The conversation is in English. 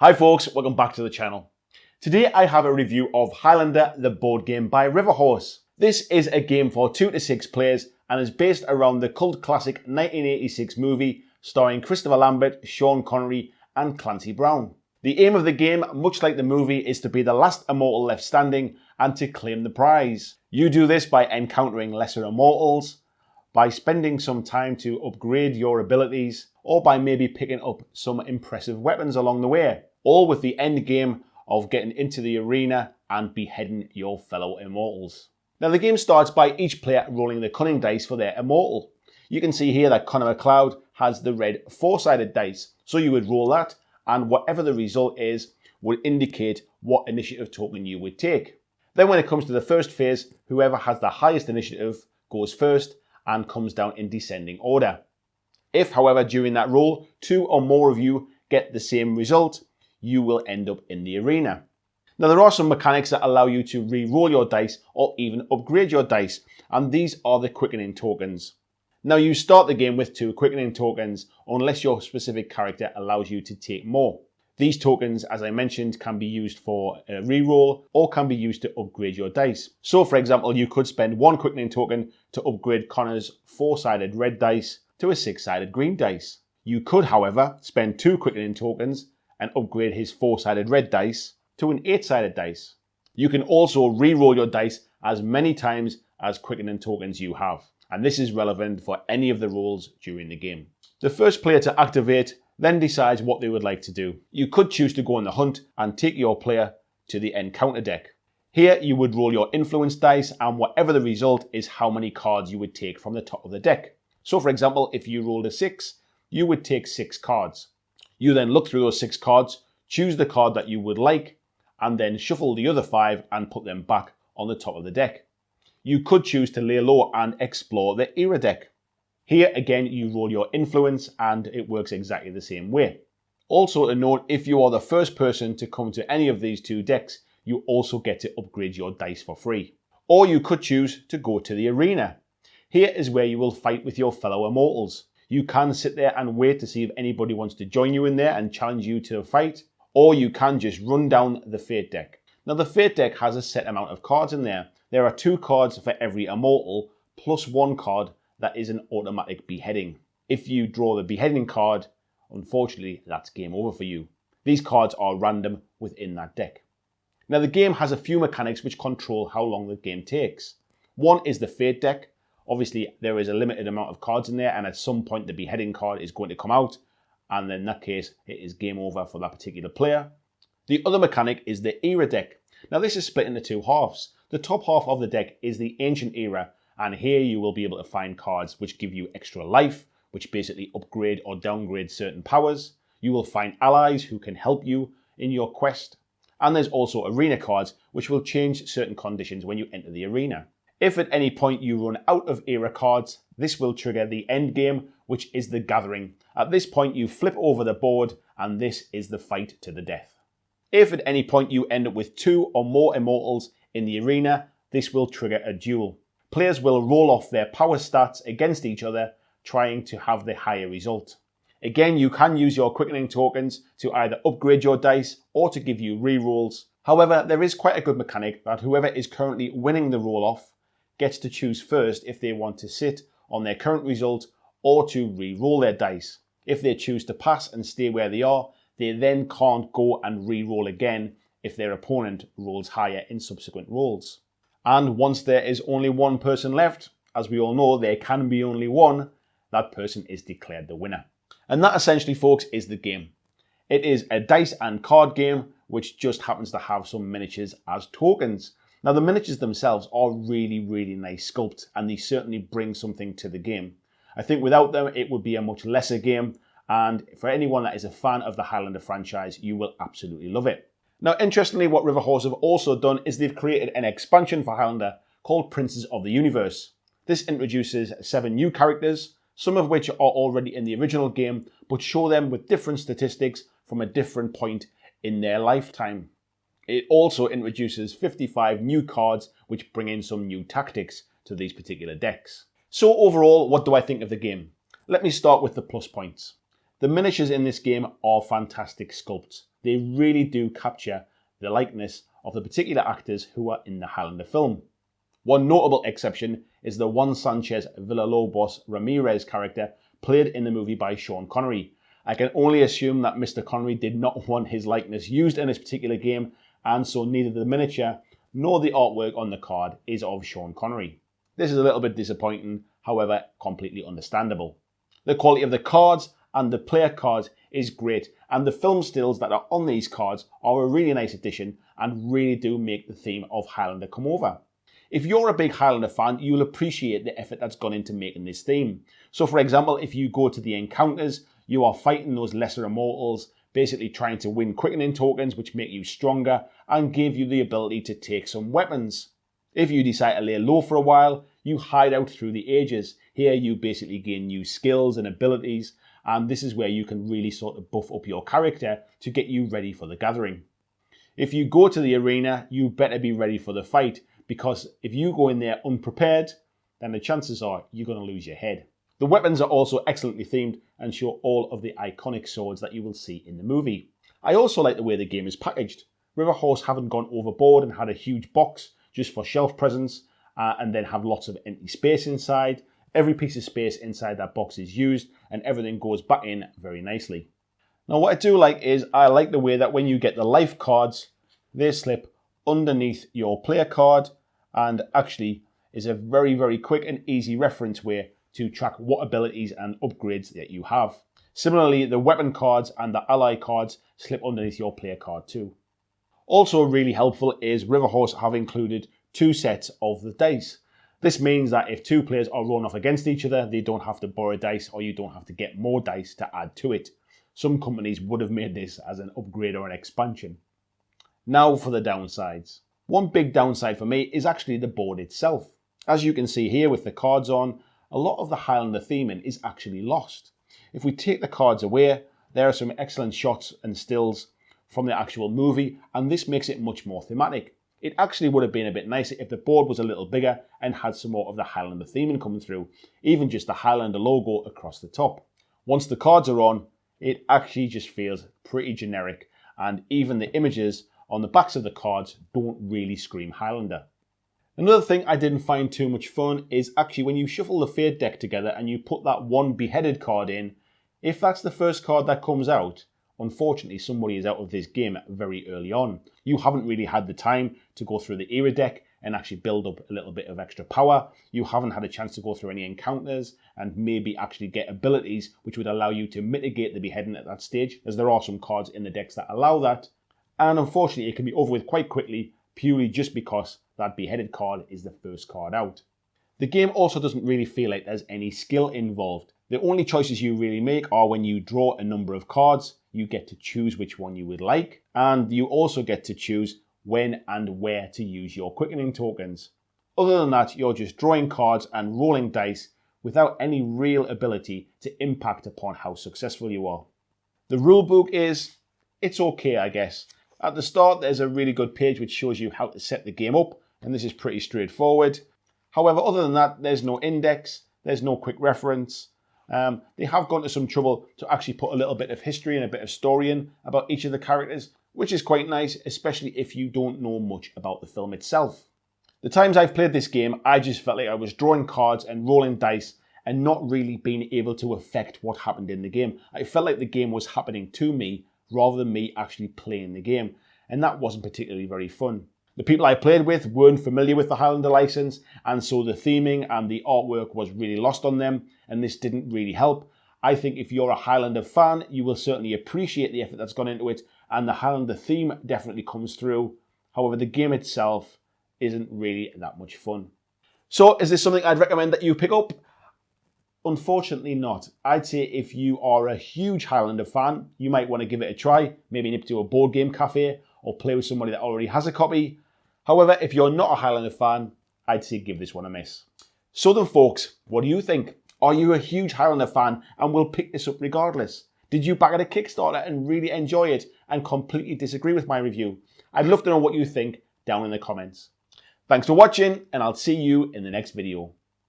Hi folks, welcome back to the channel. Today I have a review of Highlander the Board Game by Riverhorse. This is a game for 2 to 6 players and is based around the cult classic 1986 movie starring Christopher Lambert, Sean Connery and Clancy Brown. The aim of the game, much like the movie, is to be the last immortal left standing and to claim the prize. You do this by encountering lesser immortals, by spending some time to upgrade your abilities, or by maybe picking up some impressive weapons along the way, all with the end game of getting into the arena and beheading your fellow immortals. Now the game starts by each player rolling the cunning dice for their immortal. You can see here that Connor McLeod has the red 4-sided dice, so you would roll that and whatever the result is would indicate what initiative token you would take. Then when it comes to the first phase, whoever has the highest initiative goes first and comes down in descending order. If, however, during that roll, 2 or more of you get the same result, you will end up in the arena. Now there are some mechanics that allow you to re-roll your dice or even upgrade your dice, and these are the quickening tokens. Now you start the game with 2 quickening tokens unless your specific character allows you to take more. These tokens, as I mentioned, can be used for a re-roll or can be used to upgrade your dice. So for example, you could spend 1 quickening token to upgrade Connor's 4-sided red dice to a 6-sided green dice. You could, however, spend 2 quickening tokens and upgrade his 4-sided red dice to an 8-sided dice. You can also re-roll your dice as many times as quickening tokens you have, and this is relevant for any of the rolls during the game. The first player to activate then decides what they would like to do. You could choose to go on the hunt and take your player to the encounter deck. Here you would roll your influence dice, and whatever the result is how many cards you would take from the top of the deck. So for example, if you rolled a 6, you would take 6 cards. You then look through those 6 cards, choose the card that you would like, and then shuffle the other 5 and put them back on the top of the deck. You could choose to lay low and explore the era deck. Here again, you roll your influence and it works exactly the same way. Also to note, if you are the first person to come to any of these 2 decks, you also get to upgrade your dice for free. Or you could choose to go to the arena. Here is where you will fight with your fellow immortals. You can sit there and wait to see if anybody wants to join you in there and challenge you to a fight, or you can just run down the Fate deck. Now the Fate deck has a set amount of cards in there. There are 2 cards for every immortal, plus 1 card that is an automatic beheading. If you draw the beheading card, unfortunately that's game over for you. These cards are random within that deck. Now the game has a few mechanics which control how long the game takes. One is the Fate deck. Obviously, there is a limited amount of cards in there, and at some point the beheading card is going to come out, and in that case, it is game over for that particular player. The other mechanic is the era deck. Now, this is split into 2 halves. The top half of the deck is the ancient era, and here you will be able to find cards which give you extra life, which basically upgrade or downgrade certain powers. You will find allies who can help you in your quest, and there's also arena cards which will change certain conditions when you enter the arena. If at any point you run out of era cards, this will trigger the end game, which is the gathering. At this point you flip over the board and this is the fight to the death. If at any point you end up with 2 or more immortals in the arena, this will trigger a duel. Players will roll off their power stats against each other, trying to have the higher result. Again, you can use your quickening tokens to either upgrade your dice or to give you re-rolls. However, there is quite a good mechanic that whoever is currently winning the roll-off gets to choose first if they want to sit on their current result or to re-roll their dice. If they choose to pass and stay where they are, they then can't go and re-roll again if their opponent rolls higher in subsequent rolls. And once there is only 1 person left, as we all know there can be only 1, that person is declared the winner. And that essentially, folks, is the game. It is a dice and card game which just happens to have some miniatures as tokens. Now the miniatures themselves are really nice sculpt, and they certainly bring something to the game. I think without them it would be a much lesser game, and for anyone that is a fan of the Highlander franchise, you will absolutely love it. Now interestingly, what Riverhorse have also done is they've created an expansion for Highlander called Princes of the Universe. This introduces 7 new characters, some of which are already in the original game, but show them with different statistics from a different point in their lifetime. It also introduces 55 new cards which bring in some new tactics to these particular decks. So overall, what do I think of the game? Let me start with the plus points. The miniatures in this game are fantastic sculpts. they really do capture the likeness of the particular actors who are in the Highlander film. One notable exception is the Juan Sanchez Villalobos Ramirez character played in the movie by Sean Connery. I can only assume that Mr. Connery did not want his likeness used in this particular game, and so neither the miniature nor the artwork on the card is of Sean Connery. This is a little bit disappointing, however completely understandable. The quality of the cards and the player cards is great, and the film stills that are on these cards are a really nice addition and really do make the theme of Highlander come over. If you're a big Highlander fan, you'll appreciate the effort that's gone into making this theme. So for example, if you go to the encounters, you are fighting those lesser immortals, basically trying to win quickening tokens which make you stronger and give you the ability to take some weapons. If you decide to lay low for a while, you hide out through the ages. Here you basically gain new skills and abilities, and this is where you can really sort of buff up your character to get you ready for the gathering. If you go to the arena, you better be ready for the fight, because if you go in there unprepared, then the chances are you're going to lose your head. The weapons are also excellently themed and show all of the iconic swords that you will see in the movie. I also like the way the game is packaged. River Horse haven't gone overboard and had a huge box just for shelf presence and then have lots of empty space inside. Every piece of space inside that box is used and everything goes back in very nicely. Now what I do like is I like the way that when you get the life cards, they slip underneath your player card and actually is a very, very quick and easy reference way to track what abilities and upgrades that you have. Similarly, the weapon cards and the ally cards slip underneath your player card too. Also really helpful is River Horse have included 2 sets of the dice. This means that if 2 players are rolling off against each other, they don't have to borrow dice or you don't have to get more dice to add to it. Some companies would have made this as an upgrade or an expansion. Now for the downsides. One big downside for me is actually the board itself. As you can see here with the cards on, a lot of the Highlander theming is actually lost. If we take the cards away, there are some excellent shots and stills from the actual movie, and this makes it much more thematic. It actually would have been a bit nicer if the board was a little bigger and had some more of the Highlander theming coming through, even just the Highlander logo across the top. Once the cards are on, it actually just feels pretty generic, and even the images on the backs of the cards don't really scream Highlander. Another thing I didn't find too much fun is actually when you shuffle the Fate deck together and you put that one beheaded card in, if that's the first card that comes out, unfortunately somebody is out of this game very early on. You haven't really had the time to go through the era deck and actually build up a little bit of extra power. You haven't had a chance to go through any encounters and maybe actually get abilities which would allow you to mitigate the beheading at that stage, as there are some cards in the decks that allow that. And unfortunately it can be over with quite quickly, purely just because that beheaded card is the first card out. The game also doesn't really feel like there's any skill involved. The only choices you really make are when you draw a number of cards, you get to choose which one you would like, and you also get to choose when and where to use your quickening tokens. Other than that, you're just drawing cards and rolling dice without any real ability to impact upon how successful you are. The rulebook it's okay, I guess. At the start, there's a really good page which shows you how to set the game up, and this is pretty straightforward. However, other than that, there's no index, there's no quick reference. They have gone to some trouble to actually put a little bit of history and a bit of story in about each of the characters, which is quite nice, especially if you don't know much about the film itself. The times I've played this game, I just felt like I was drawing cards and rolling dice and not really being able to affect what happened in the game. I felt like the game was happening to me rather than me actually playing the game, and that wasn't particularly very fun. The people I played with weren't familiar with the Highlander license, and so the theming and the artwork was really lost on them, and this didn't really help. I think if you're a Highlander fan, you will certainly appreciate the effort that's gone into it, and the Highlander theme definitely comes through. However, the game itself isn't really that much fun. So, is this something I'd recommend that you pick up? Unfortunately not. I'd say if you are a huge Highlander fan, you might want to give it a try, maybe nip to a board game cafe or play with somebody that already has a copy. However, if you're not a Highlander fan, I'd say give this one a miss. So then folks, what do you think? Are you a huge Highlander fan and will pick this up regardless? Did you back at a Kickstarter and really enjoy it and completely disagree with my review? I'd love to know what you think down in the comments. Thanks for watching, and I'll see you in the next video.